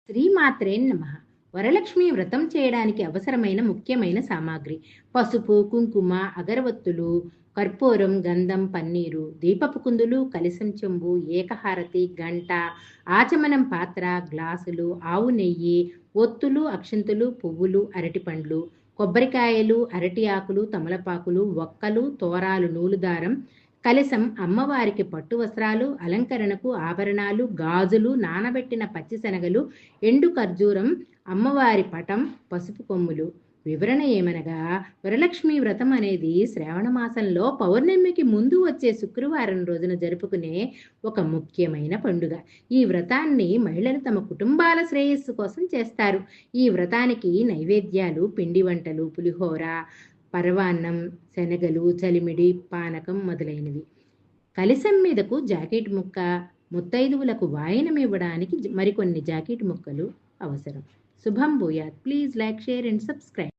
శ్రీమాత్రే నమః. వరలక్ష్మి వ్రతం చేయడానికి అవసరమైన ముఖ్యమైన సామాగ్రి: పసుపు, కుంకుమ, అగరవత్తులు, కర్పూరం, గంధం, పన్నీరు, దీపపు కుందులు, కలశం చెంబు, ఏకహారతి, గంట, ఆచమనం పాత్ర, గ్లాసులు, ఆవు నెయ్యి, ఒత్తులు, అక్షంతులు, పువ్వులు, అరటిపండ్లు, కొబ్బరికాయలు, అరటి ఆకులు, తమలపాకులు, ఒక్కలు, తోరాలు, నూలుదారం, కలశం, అమ్మవారికి పట్టు వస్త్రాలు, అలంకరణకు ఆభరణాలు, గాజులు, నానబెట్టిన పచ్చిశనగలు, ఎండు ఖర్జూరం, అమ్మవారి పటం, పసుపు కొమ్ములు. వివరణ ఏమనగా, వరలక్ష్మి వ్రతం అనేది శ్రావణ మాసంలో పౌర్ణమికి ముందు వచ్చే శుక్రవారం రోజున జరుపుకునే ఒక ముఖ్యమైన పండుగ. ఈ వ్రతాన్ని మహిళలు తమ కుటుంబాల శ్రేయస్సు కోసం చేస్తారు. ఈ వ్రతానికి నైవేద్యాలు పిండి వంటలు, పులిహోర, పరవాన్నం, శనగలు, చలిమిడి, పానకం మొదలైనవి. కలశం మీదకు జాకెట్ ముక్క, ముత్తైదువులకు వాయనం ఇవ్వడానికి మరికొన్ని జాకెట్ ముక్కలు అవసరం. శుభం భూయాత్. Please like, share and subscribe.